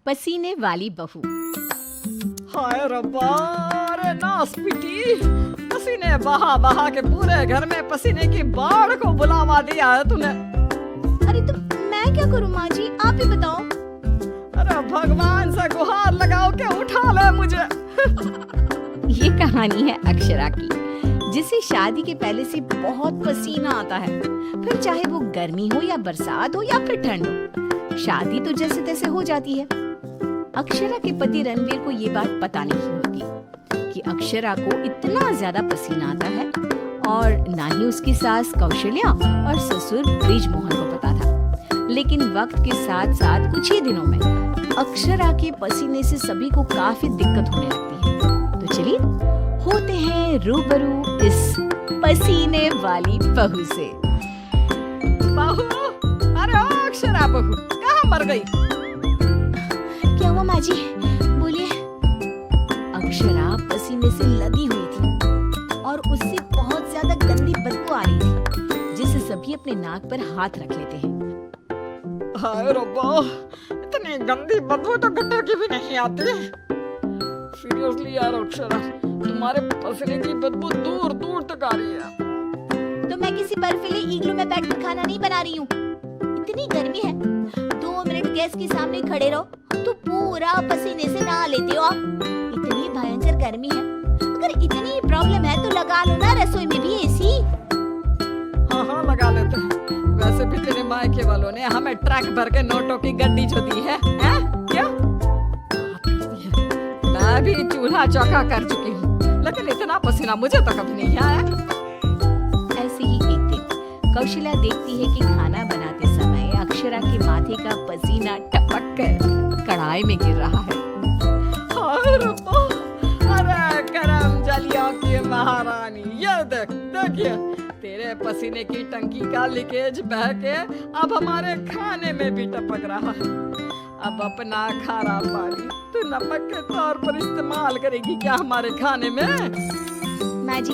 पसीने वाली बहू। हाय रब्बा, अरे नास पिटी, पसीने बहा बहा के पूरे घर में पसीने की बाढ़ को बुलावा दिया है तूने। अरे तो मैं क्या करूं माँ जी, आप ही बताओ। अरे भगवान से गुहार लगाओ के उठा ले मुझे। ये कहानी है अक्षरा की, जिसे शादी के पहले से बहुत पसीना आता है, फिर चाहे वो गर्मी हो या बरसात हो या फिर ठंड हो, शादी तो जैसे तैसे हो जाती है। अक्षरा के पति रणवीर को ये बात पता नहीं होती कि अक्षरा को इतना ज्यादा पसीना आता है, और ना ही उसकी सास कौशल्या और ससुर ब्रिजमोहन को पता था। लेकिन वक्त के साथ साथ कुछ ही दिनों में अक्षरा के पसीने से सभी को काफी दिक्कत होने लगती है। तो चलिए होते हैं रूबरू इस पसीने वाली बहू से। बहू, अरे ओ अक्षरा बहू, कहाँ मर गई? क्या हुआ माँ जी, बोलिए। अक्षरा पसीने से लदी हुई थी और उससे बहुत ज्यादा गंदी बदबू आ रही थी, जिसे सभी अपने नाक पर हाथ रख लेते हैं। हाय रब्बा, इतनी गंदी बदबू तो गट्टों की भी नहीं आती। सीरियसली यार अक्षरा, तुम्हारे पसीने की बदबू दूर दूर तक आ रही है। तो मैं किसी बर्फीले इग्लू में बैठकर खाना नहीं बना रही हूँ। इतनी गर्मी है, 2 मिनट गैस के सामने खड़े रहो तो पूरा पसीने से नहा लेते हो आप। इतनी भयंकर गर्मी है, अगर इतनी प्रॉब्लम है तो लगा लो ना रसोई में भी एसी। हाँ हाँ लगा लेते हैं। वैसे भी तेरे मायके वालों ने हमें ट्रक भर के नोटों की गड्डी जो दी है क्या? मैं भी चूल्हा चौका कर चुकी हूँ, लेकिन इतना पसीना मुझे तो कभी नहीं आया। ऐसे ही एक दिन कौशल्या देखती है कि खाना बनाते समय अक्षरा के माथे का पसीना टपक कर कढ़ाई में गिर रहा है। हाय रब्बा, अरे करम जलियों की महारानी, ये देखिए तेरे पसीने की टंकी का लीकेज बह के अब हमारे खाने में भी टपक रहा है। अब अपना खारा पानी तू नमक के तौर पर इस्तेमाल करेगी क्या हमारे खाने में? माँ जी,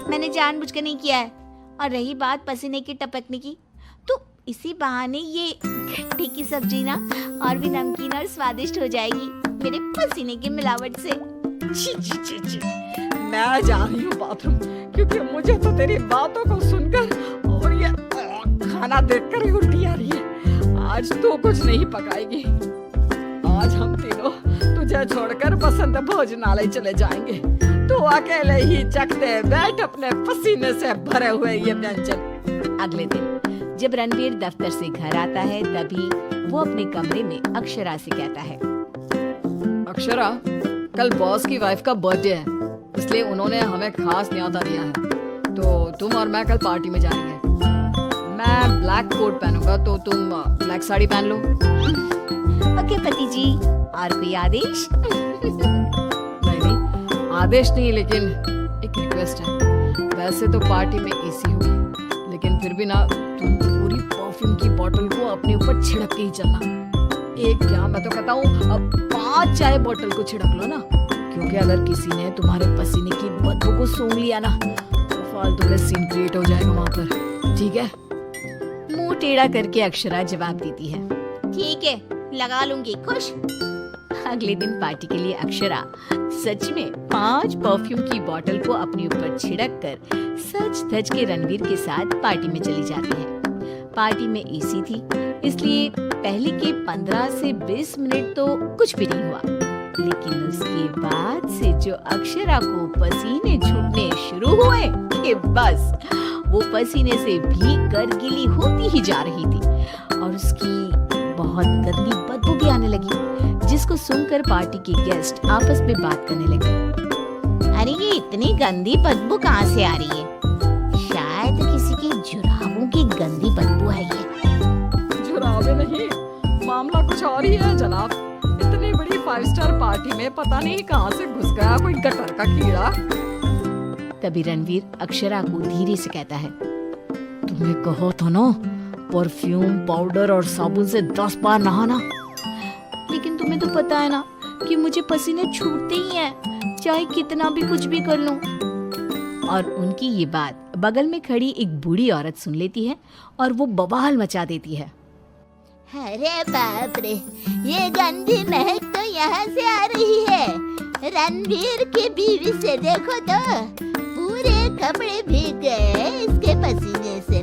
मैंने जानबूझकर नहीं किया है। और रही बात पसीने की टपकने की, तो इसी बहाने ये गट्टे की सब्जी ना और भी नमकीन और स्वादिष्ट हो जाएगी मेरे पसीने की मिलावट से। छी छी छी छी, मैं जा रही हूँ बाथरूम, क्योंकि मुझे तो तेरी बातों को सुनकर और ये खाना देखकर ही उल्टी आ रही है। आज तो कुछ नहीं पकाएगी। आज हम तीनों तुझे छोड़कर बसंत भोजनालय चले जाएंगे। तू अकेले ही चखते बैठ अपने पसीने से भरे हुए ये व्यंजन। अगले दिन जब रणवीर दफ्तर से घर आता है, तभी वो अपने कमरे में अक्षरा से कहता है, अक्षरा, कल बॉस की वाइफ का बर्थडे है, इसलिए उन्होंने हमें खास न्योता दिया है, तो तुम और मैं कल पार्टी में जाएंगे। मैं ब्लैक कोट पहनूंगा, तो तुम ब्लैक साड़ी पहन लो। ओके पति जी, और कोई आदेश? नहीं, आदेश नहीं, लेकिन एक रिक्वेस्ट है। वैसे तो पार्टी में एसी होगी, लेकिन फिर भी ना तुम पूरी परफ्यूम की बोतल को अपने ऊपर छिड़क के ही चलना। एक क्या, मैं तो कहता हूँ अब 5 चाय बोतल को छिड़क लो ना, क्योंकि अगर किसी ने तुम्हारे पसीने की बदबू को सूंघ लिया ना तो फालतू में सीन क्रिएट हो जाएगा वहाँ पर, ठीक है? मुंह टेढ़ा करके अक्षरा जवाब देती है, ठीक है, लगा लूंगी, खुश। अगले दिन पार्टी के लिए अक्षरा सच में 5 परफ्यूम की बोतल को अपने ऊपर छिड़क कर सज धज के रणवीर के साथ पार्टी में चली जाती है। पार्टी में एसी थी, इसलिए पहले के 15 से 20 मिनट तो कुछ भी नहीं हुआ, लेकिन उसके बाद से जो अक्षरा को पसीने छूटने शुरू हुए कि बस वो पसीने से भीग कर गीली होती ही जा रही थी, और उसकी बहुत गंदी बदबू भी आने लगी, जिसको सुनकर पार्टी के गेस्ट आपस में बात करने लगे। अरे ये इतनी गंदी बदबू कहाँ से आ रही है? शायद किसी की जुराबों की गंदी बदबू है ये। जुराबे नहीं, मामला कुछ और ही है जनाब। इतनी बड़ी 5 स्टार पार्टी में पता नहीं कहाँ से घुस गया कोई गटर का कीड़ा। तभी रणवीर अक्षरा को धीरे से कहता है, तुम्हें कहो तो ना परफ्यूम, पाउडर और साबुन से 10 बार नहाना, लेकिन तुम्हें तो पता है ना कि मुझे पसीने छूटते ही हैं, चाहे कितना भी कुछ भी कर लूं। और उनकी ये बात बगल में खड़ी एक बूढ़ी औरत सुन लेती है और वो बवाल मचा देती है। अरे बाप रे, ये गंदी महक तो यहाँ से आ रही है। रणवीर की बीवी से देखो तो पूरे कपड़े भीग गए इसके पसीने से।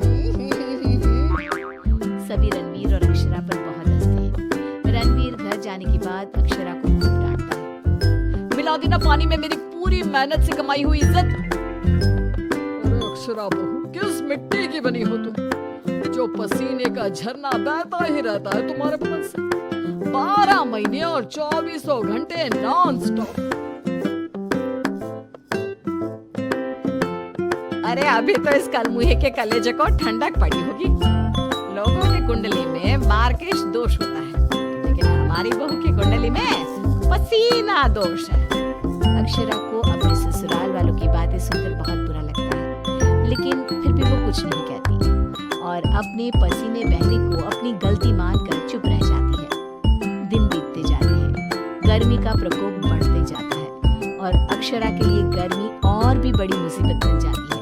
सभी रणवीर और अक्षरा पर बहुत हंसते हैं। रणवीर घर जाने के बाद अक्षरा को खूब डांटता है। मिला दी ना पानी में मेरी पूरी मेहनत से कमाई हुई इज्जत। अरे अक्षरा बहू, किस मिट्टी की बनी हो तुम, जो पसीने का झरना बहता ही रहता है तुम्हारे बदन से 12 महीने और 2400 घंटे नॉन स्टॉप। अरे अभी तो इस कलमुहे के कलेजे को ठंडक पड़ी होगी। लोगों की कुंडली में मार्केश दोष होता है, लेकिन हमारी बहू की कुंडली में पसीना दोष है। अक्षरा को अपने ससुराल वालों की बातें सुनकर बहुत बुरा लगता है, लेकिन फिर भी वो कुछ नहीं कहती और अपने पसीने बहने को अपनी गलती मानकर चुप रह जाती है। दिन बीतते जाते हैं, गर्मी का प्रकोप बढ़ते जाता है और अक्षरा के लिए गर्मी और भी बड़ी मुसीबत बन जाती है।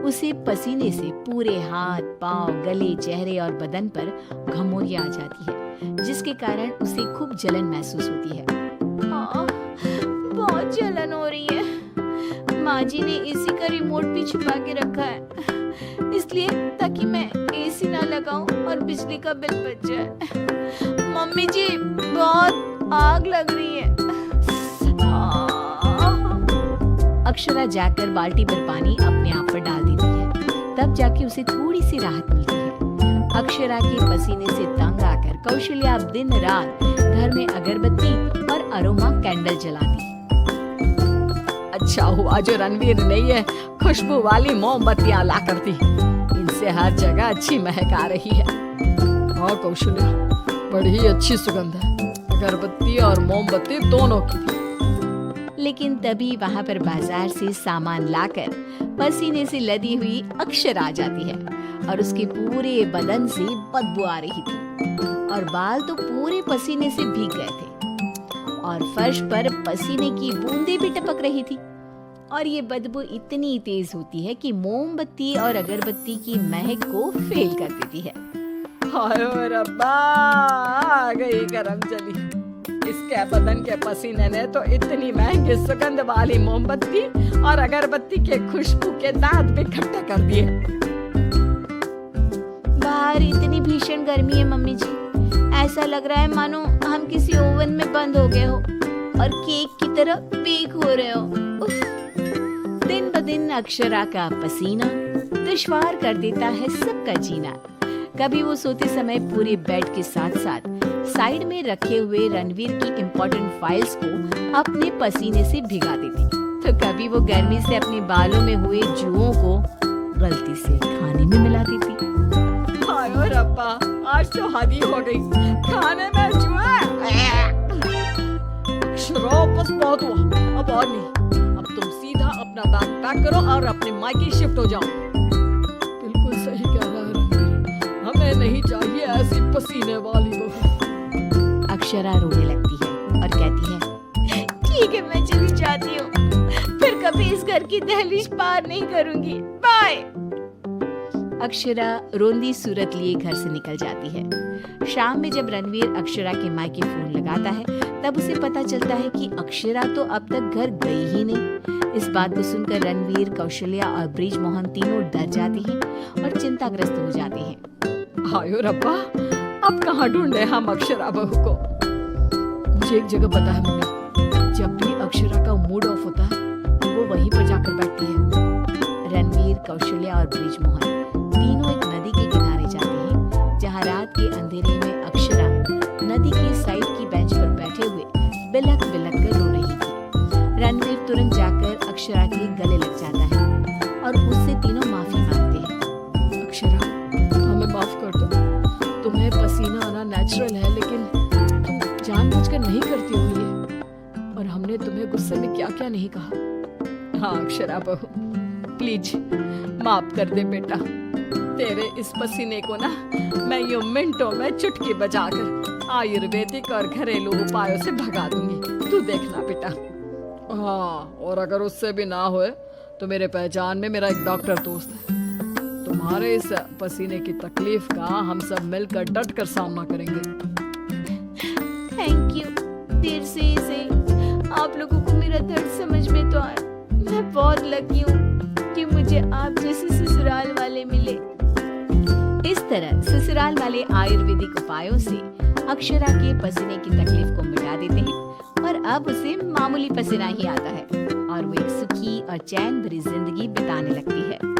उसे पसीने से पूरे हाथ, पांव, गले, चेहरे और बदन पर घमौरियां आ जाती है, जिसके कारण उसे खूब जलन महसूस होती है। बहुत जलन हो रही है। माँ जी ने एसी का रिमोट भी छुपा के रखा है, इसलिए ताकि मैं एसी ना लगाऊं और बिजली का बिल बच जाए। मम्मी जी, बहुत आग लग रही है। अक्षरा जाकर बाल्टी पर पानी अपने आप पर डाल देती है, तब जाके उसे थोड़ी सी राहत मिलती है। अक्षरा के पसीने से तंग आकर कौशल्या अब दिन रात घर में अगरबत्ती और अरोमा कैंडल जलाती। अच्छा हुआ जो रणवीर ने ये खुशबू वाली मोमबत्तियां ला कर दी, इनसे हर जगह अच्छी महक आ रही है। हाँ कौशल्या, बड़ी अच्छी सुगंध है, अगरबत्ती और मोमबत्ती दोनों की। लेकिन तभी वहां पर बाजार से सामान लाकर पसीने से लदी हुई अक्षरा आ जाती है और उसके पूरे बदन से बदबू आ रही थी और बाल तो पूरे पसीने से भीग गए थे और फर्श पर पसीने की बूंदें भी टपक रही थी और ये बदबू इतनी तेज होती है कि मोमबत्ती और अगरबत्ती की महक को फेल कर देती है। हाय रब्बा, आ गई गरम चली। इसके बदन के पसीने ने तो इतनी महंगी सुगंध वाली मोमबत्ती और अगरबत्ती के खुशबू के दांत भी खट्टे कर दिए। बाहर इतनी भीषण गर्मी है मम्मी जी, ऐसा लग रहा है मानो हम किसी ओवन में बंद हो गए हो और केक की तरह बेक हो रहे हो। दिन ब दिन अक्षरा का पसीना दुश्वार कर देता है सबका जीना। कभी वो सोते समय पूरे बेड के साथ साथ साइड में रखे हुए रणवीर की इम्पोर्टेंट फाइल्स को अपने पसीने से भिगा देती, तो कभी वो गर्मी से अपने बालों में हुए जुओं को गलती से खाने में मिला देती। हाय रब्बा, आज तो हदी हो गई, खाने में जुआ। अक्षरा, बस बहुत हुआ, अब और नहीं। अब तुम सीधा अपना बैग पैक करो और अपने मायके शिफ्ट हो जाओ। बिल्कुल सही कह रहा है रणवीर, हमें नहीं चाहिए ऐसी पसीने वाली बहू। अक्षरा रोने लगती है और कहती है, ठीक है, मैं चली जाती हूँ, फिर कभी इस घर की दहलीज पार नहीं करूंगी, बाय। अक्षरा रोंदी सूरत लिए घर से निकल जाती है। शाम में जब रणवीर अक्षरा के मायके फोन लगाता है, तब उसे पता चलता है कि अक्षरा तो अब तक घर गई ही नहीं। इस बात को सुनकर रणवीर, कौशल्या और ब्रिज मोहन तीनों डर जाते हैं और चिंताग्रस्त हो जाते हैं। हाय रब्बा, अब कहाँ ढूंढे हम अक्षरा बहू को। मुझे एक जगह पता है मम्मी, जब भी अक्षरा का मूड ऑफ होता है वो वहीं पर जाकर बैठती है। रणवीर, कौशल्या और ब्रिज मोहन तीनों एक नदी के किनारे जाते हैं, जहाँ रात के अंधेरे में अक्षरा नदी के साइड की बेंच पर बैठे हुए बिलख बिलख कर रो रही थी। रणवीर तुरंत जाकर अक्षरा के गले लग जाता है और उससे तीनों माफी मांगते हैं। अक्षरा, हमें माफ कर दो, तुम्हें पसीना आना नेचुरल है, लेकिन तुम जानबूझकर नहीं करती हो ये, और हमने तुम्हें गुस्से में क्या क्या नहीं कहा। हाँ अक्षरा बहू, प्लीज माफ कर दे बेटा। तेरे इस पसीने को ना मैं यूं मिनटों में चुटकी बजाकर आयुर्वेदिक और घरेलू उपायों से भगा दूंगी, तू देखना बेटा। हाँ, और अगर उससे भी ना होए तो मेरे पहचान में मेरा एक डॉक्टर दोस्त है, तुम्हारे इस पसीने की तकलीफ का हम सब मिलकर डट कर सामना करेंगे। Thank you. देर से ही सही आप लोगों को मेरा दर्द समझ में तो आया। मैं बहुत लकी हूँ कि मुझे आप जैसे ससुराल वाले मिले। इस तरह ससुराल वाले आयुर्वेदिक उपायों से अक्षरा के पसीने की तकलीफ को मिटा देते हैं और अब उसे मामूली पसीना ही आता है और वो एक सुखी और चैन भरी जिंदगी बिताने लगती है।